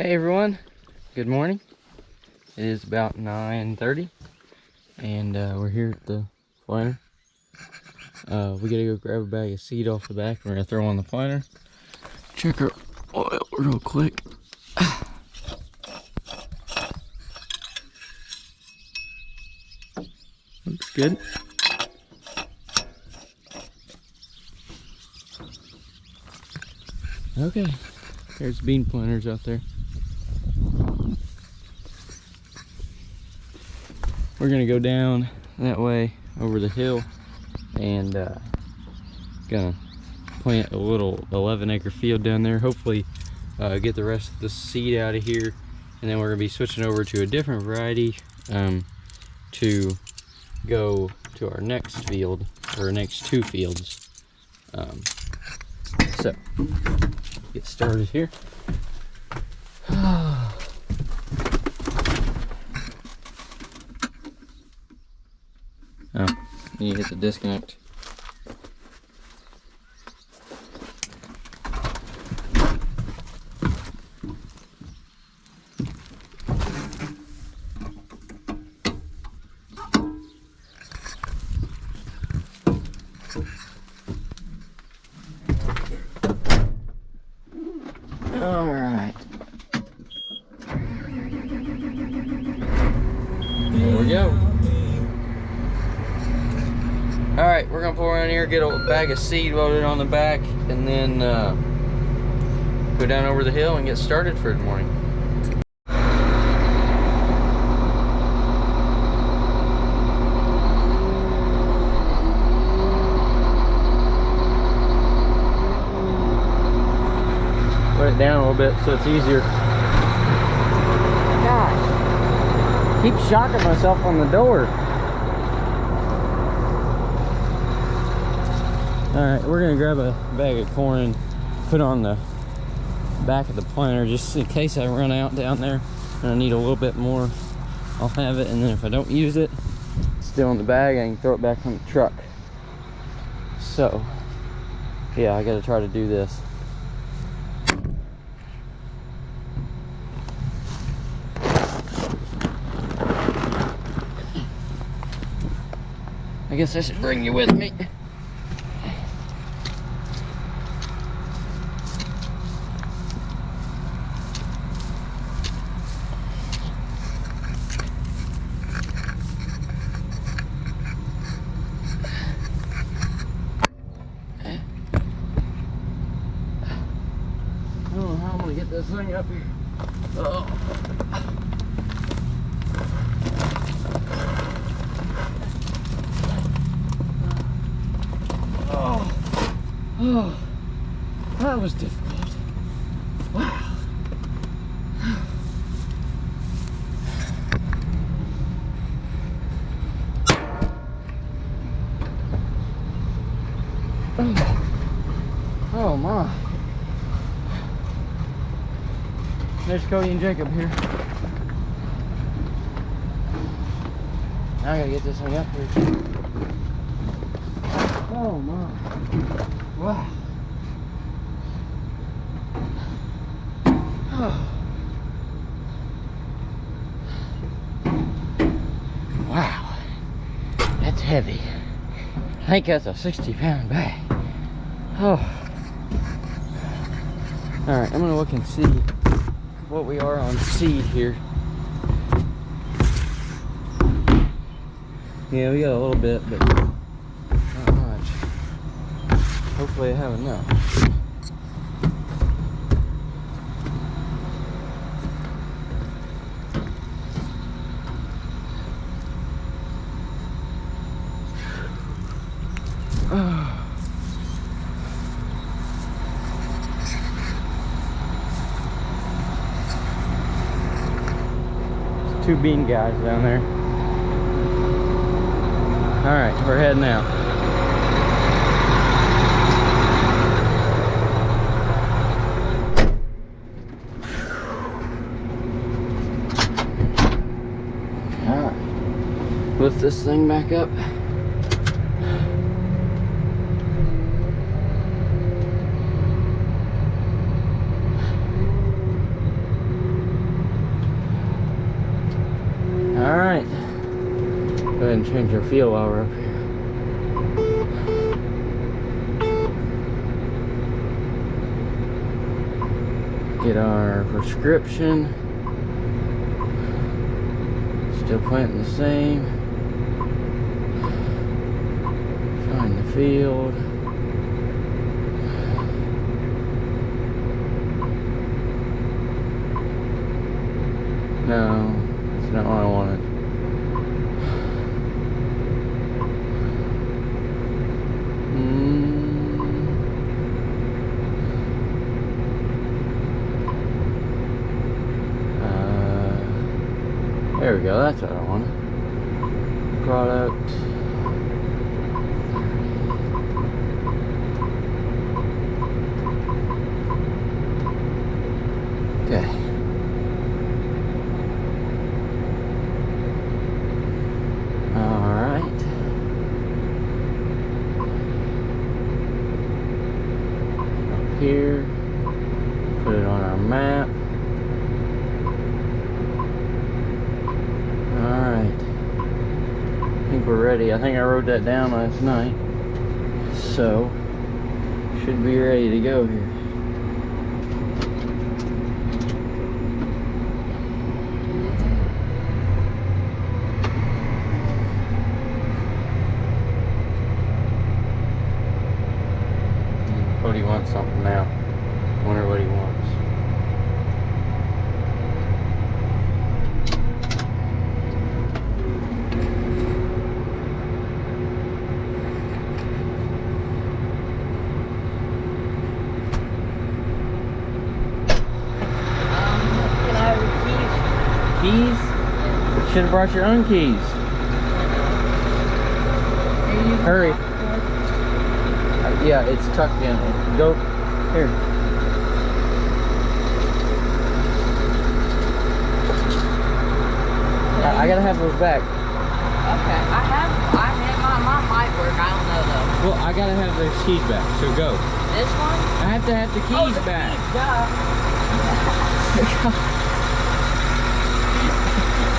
Hey everyone, good morning. It is about 9:30 and we're here at the planter. We gotta go grab a bag of seed off the back. We're gonna throw on the planter. Check our oil real quick. Looks good. Okay, there's bean planters out there. We're gonna go down that way over the hill and gonna plant a little 11-acre field down there. Hopefully get the rest of the seed out of here, and then we're gonna be switching over to a different variety to go to our next field, or next two fields. So get started here. Oh, you hit the disconnect. All right. There we go. All right, we're gonna pull around here, get a bag of seed loaded on the back, and then go down over the hill and get started for the morning. Put it down a little bit so it's easier. Gosh, keep shocking myself on the door. Alright, we're gonna grab a bag of corn and put on the back of the planter just in case I run out down there and I need a little bit more. I'll have it, and then if I don't use it, it's still in the bag, I can throw it back on the truck. So, yeah, I gotta try to do this. I guess I should bring you with me. I don't know how I'm gonna get this thing up here. Oh. Oh, that was difficult. Wow. Oh my. There's Cody and Jacob here. Now I gotta get this thing up here. Oh my. Wow. Oh. Wow. That's heavy. I think that's a 60-pound bag. Oh. Alright, I'm gonna look and see what we are on seed here. Yeah, we got a little bit, but not much. Hopefully I have enough. Two bean guys down there. All right, we're heading out. All right, lift this thing back up. Alright. Go ahead and change our fuel while we're up here. Get our prescription. Still planting the same. Find the field. No, that's not what I wanted. There we go, that's what I wanted. Product. Okay. Alright. Up here. Put it on our map. Alright. I think we're ready. I think I wrote that down last night. So, should be ready to go here. Cody wants something now. Wonder what he wants. Can I have your keys? Keys? Should have brought your own keys. Hurry. Yeah, it's tucked in. Go here. I gotta have those back. Okay, I have mine might work. I don't know though. Well, I gotta have those keys back. So go. This one? I have to have the keys the back. Keys, duh.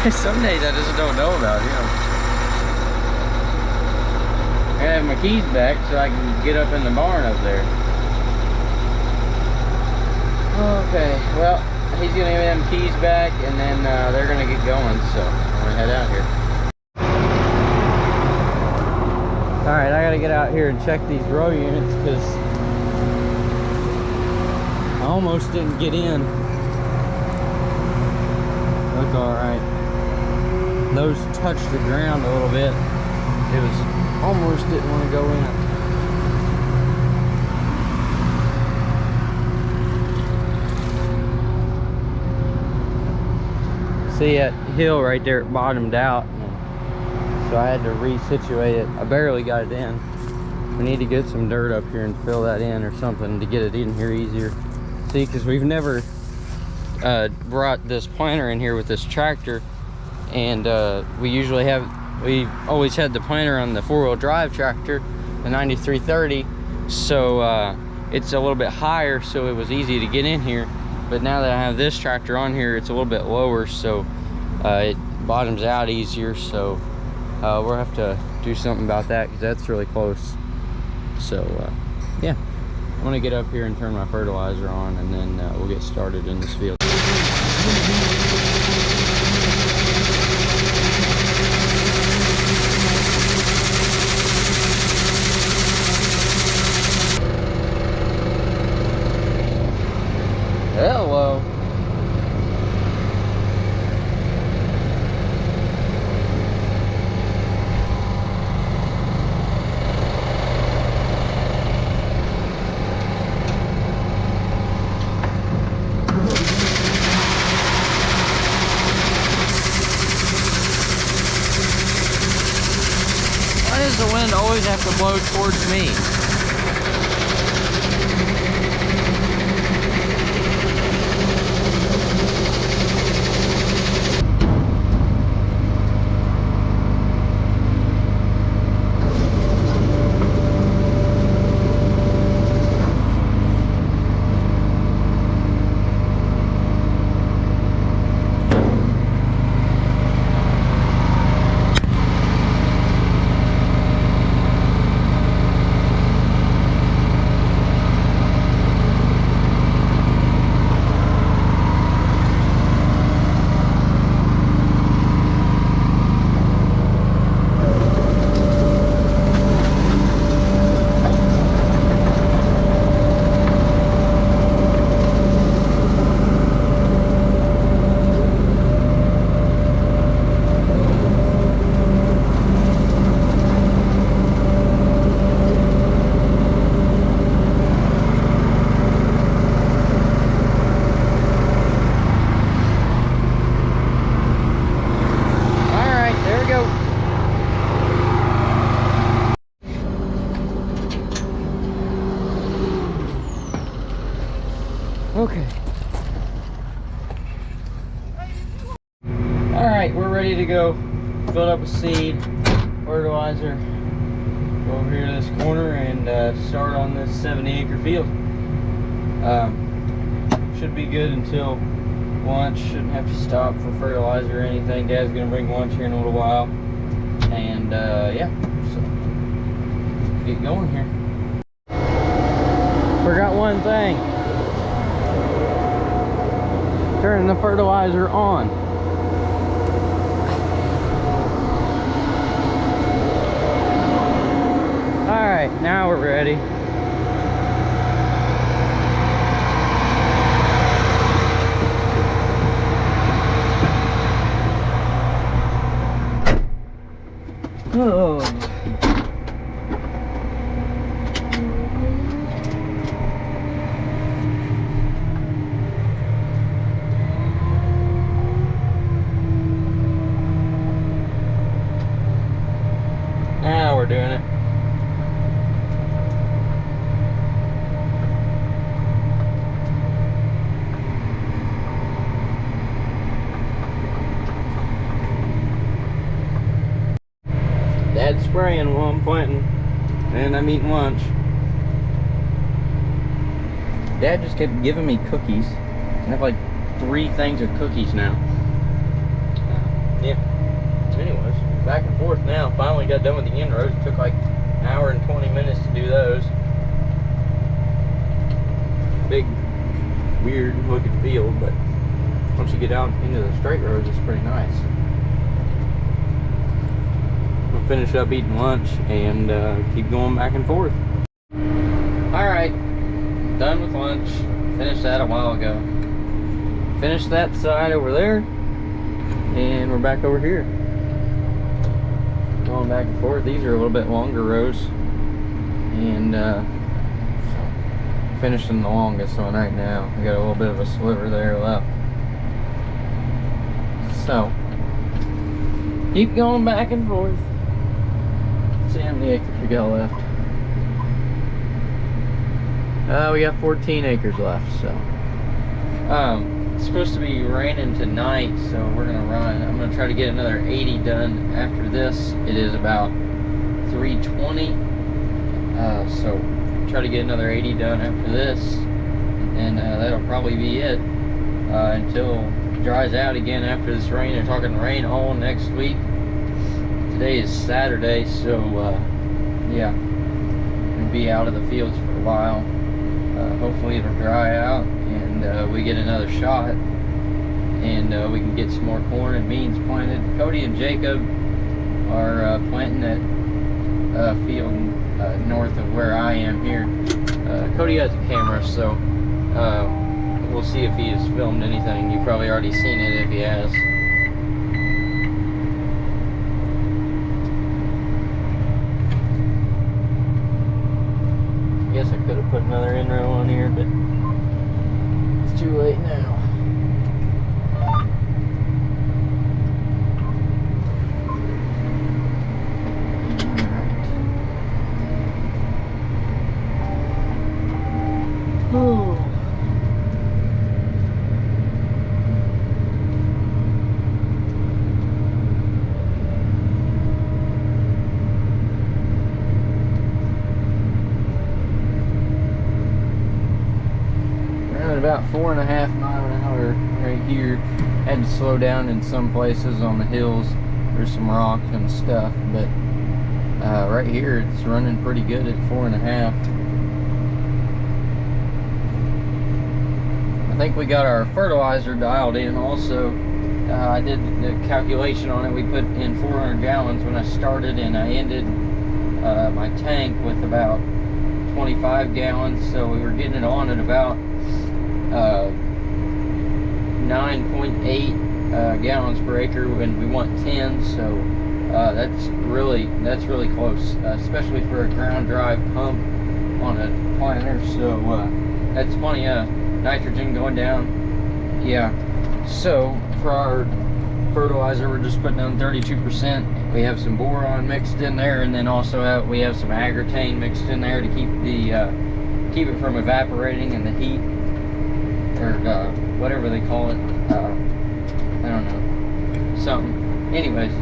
Some days I just don't know about him. I gotta have my keys back so I can get up in the barn up there. Okay, well, he's gonna give me them keys back and then they're gonna get going, so I'm gonna head out here. Alright, I gotta get out here and check these row units because I almost didn't get in. Look alright. Those touched the ground a little bit. It was almost didn't want to go in. See that hill right there, it bottomed out. So I had to resituate it. I barely got it in. We need to get some dirt up here and fill that in or something to get it in here easier. See, because we've never brought this planter in here with this tractor, and we've always had the planter on the four-wheel drive tractor, the 9330, so it's a little bit higher, so it was easy to get in here. But now that I have this tractor on here, it's a little bit lower, so it bottoms out easier. So we'll have to do something about that because that's really close. So yeah, I'm gonna get up here and turn my fertilizer on, and then we'll get started in this field. Hello. Why does the wind always have to blow towards me? filled up with seed, fertilizer. Go over here to this corner and start on this 70-acre field. Should be good until lunch. Shouldn't have to stop for fertilizer or anything. Dad's gonna bring lunch here in a little while, and yeah, so get going here. Forgot one thing. Turn the fertilizer on. Alright, now we're ready. Oh. Now we're doing it. Dad's spraying while I'm planting, and I'm eating lunch. Dad just kept giving me cookies. I have like 3 things of cookies now. Yeah. Anyways, back and forth now. Finally got done with the inroads. It took like an hour and 20 minutes to do those. Big, weird looking field, but once you get out into the straight roads, it's pretty nice. We'll finish up eating lunch and keep going back and forth. Alright, done with lunch. Finished that a while ago. Finished that side over there, and we're back over here. Going back and forth. These are a little bit longer rows, and finishing the longest one right now. We got a little bit of a sliver there left. So, keep going back and forth. See how many acres we got left. We got 14 acres left, so. It's supposed to be raining tonight, so we're gonna run. I'm gonna try to get another 80 done after this. It is about 3:20, so try to get another 80 done after this, and that'll probably be it until it dries out again after this rain. They're talking rain all next week. Today is Saturday, so yeah, we'll be out of the fields for a while. Hopefully it'll dry out and we get another shot, and we can get some more corn and beans planted. Cody and Jacob are planting that field north of where I am here. Cody has a camera, so we'll see if he has filmed anything. You've probably already seen it if he has. I guess I could have put another in-row on here, but it's too late now. About 4.5 miles an hour right here. Had to slow down in some places on the hills. There's some rocks and stuff, but right here it's running pretty good at 4.5. I think we got our fertilizer dialed in also. I did the calculation on it. We put in 400 gallons when I started, and I ended my tank with about 25 gallons, so we were getting it on at about 9.8 gallons per acre when we want 10, so that's really close, especially for a ground drive pump on a planter. So that's plenty of nitrogen going down. Yeah, so for our fertilizer we're just putting down 32%. We have some boron mixed in there, and then also we have some agrotane mixed in there to keep it from evaporating in the heat, or whatever they call it. I don't know, something. Anyways,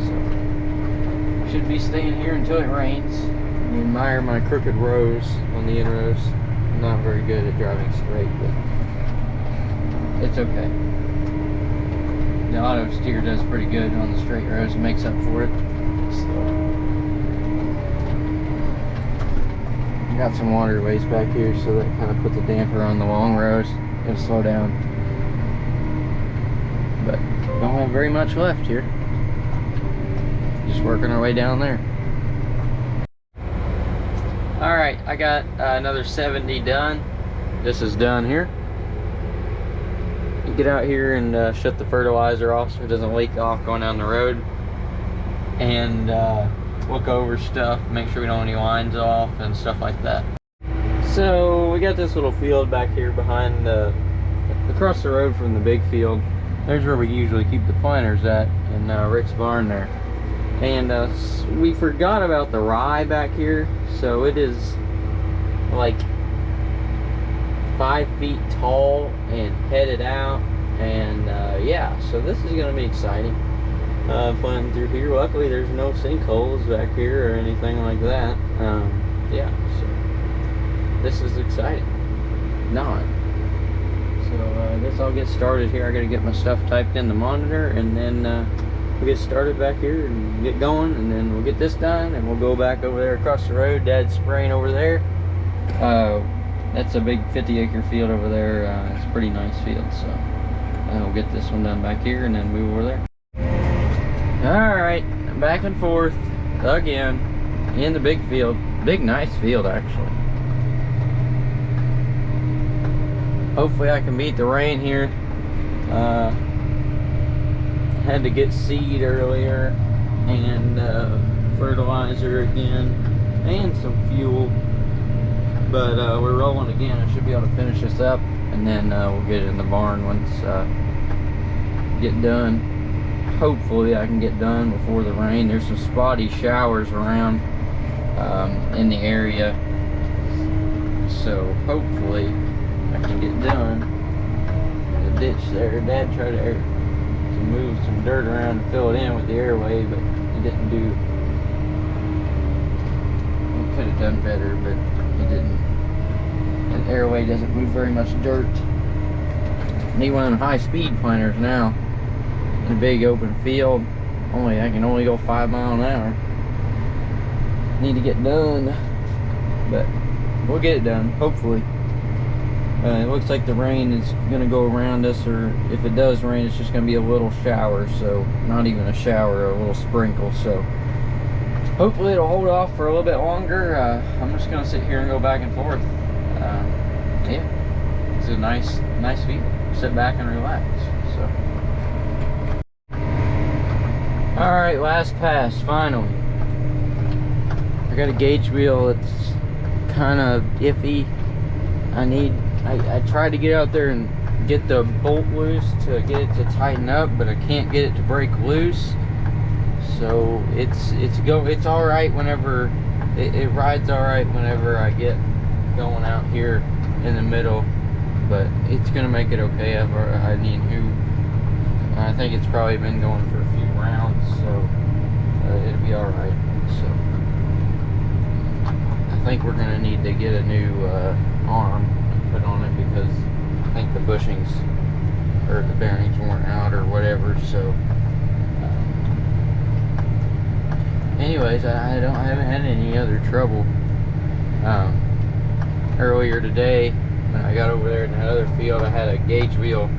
So should be staying here until it rains. I admire my crooked rows on the inrows. I'm not very good at driving straight, but it's okay. The auto steer does pretty good on the straight roads and makes up for it. So got some waterways back here, so that kind of puts a damper on the long rows. It'll slow down, but don't have very much left here. Just working our way down there. All right, I got another 70 done. This is done here. You get out here and shut the fertilizer off so it doesn't leak off going down the road, and look over stuff, make sure we don't have any lines off and stuff like that. So we got this little field back here behind across the road from the big field. There's where we usually keep the planters at, in Rick's barn there. And we forgot about the rye back here, so it is like 5 feet tall and headed out, and yeah, so this is gonna be exciting. Planting through here. Luckily there's no sinkholes back here or anything like that. Yeah, so this is exciting. Not. So I guess I'll get started here. I gotta get my stuff typed in the monitor, and then we'll get started back here and get going, and then we'll get this done, and we'll go back over there across the road. Dad's spraying over there. That's a big 50-acre field over there. It's a pretty nice field, so we'll get this one done back here and then move over there. Alright, back and forth again in the big field. Big, nice field, actually. Hopefully I can beat the rain here. Had to get seed earlier, and fertilizer again, and some fuel. But we're rolling again. I should be able to finish this up, and then we'll get it in the barn once get done. Hopefully I can get done before the rain. There's some spotty showers around in the area, so hopefully I can get done. The ditch there, Dad tried to move some dirt around to fill it in with the airway, but he didn't do. He could have done better, but he didn't. And airway doesn't move very much dirt. Need one of them high-speed planters now. In a big open field, I can only go 5 miles an hour. Need to get done, but we'll get it done, hopefully. It looks like the rain is gonna go around us, or if it does rain, it's just gonna be a little shower. So not even a shower, a little sprinkle. So hopefully it'll hold off for a little bit longer. I'm just gonna sit here and go back and forth. Yeah, it's a nice view. Sit back and relax. So. Alright, last pass, finally. I got a gauge wheel that's kind of iffy. I tried to get out there and get the bolt loose to get it to tighten up, but I can't get it to break loose. So it's all right whenever it rides all right whenever I get going out here in the middle, but it's gonna make it okay. I think it's probably been going for a few rounds, so it'll be all right. So I think we're gonna need to get a new arm put on it, because I think the bushings or the bearings worn out or whatever. So anyways, I haven't had any other trouble. Earlier today when I got over there in that other field, I had a gauge wheel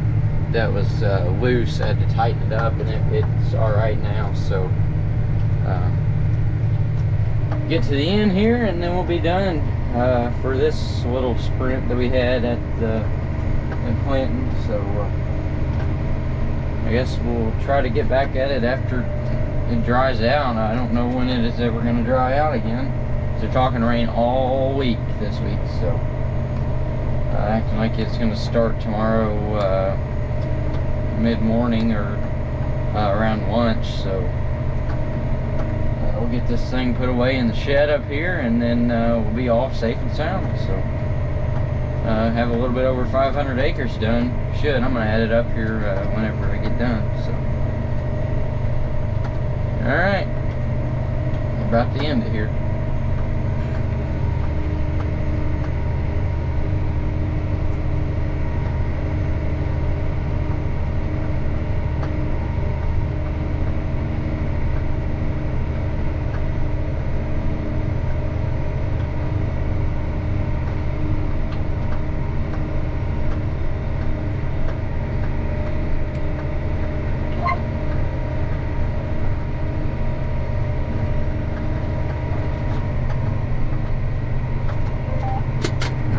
that was loose. I had to tighten it up, and it's all right now. So get to the end here, and then we'll be done for this little sprint that we had at Clinton. So I guess we'll try to get back at it after it dries out. I don't know when it is ever going to dry out again. They're talking rain all week this week, so acting like it's going to start tomorrow mid-morning or around lunch. So we'll get this thing put away in the shed up here, and then we'll be off safe and sound. So have a little bit over 500 acres done. I'm going to add it up here whenever I get done. So Alright. About to end it here.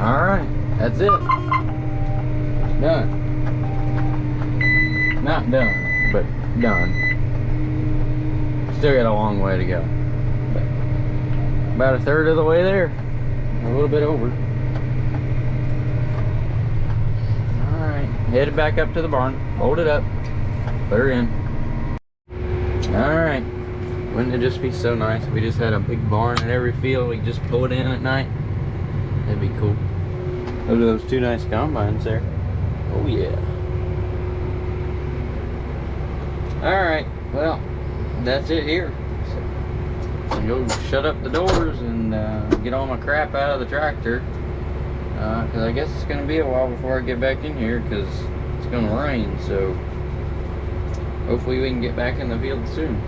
Alright, that's it. Done. Not done, but done. Still got a long way to go. But about a third of the way there. A little bit over. Alright, headed back up to the barn. Fold it up. Put her in. Alright. Wouldn't it just be so nice if we just had a big barn in every field we could just pull it in at night? That'd be cool. Look at those two nice combines there. Oh yeah. Alright, well, that's it here. So, I'll go shut up the doors and get all my crap out of the tractor. Because I guess it's going to be a while before I get back in here because it's going to rain. So hopefully we can get back in the field soon.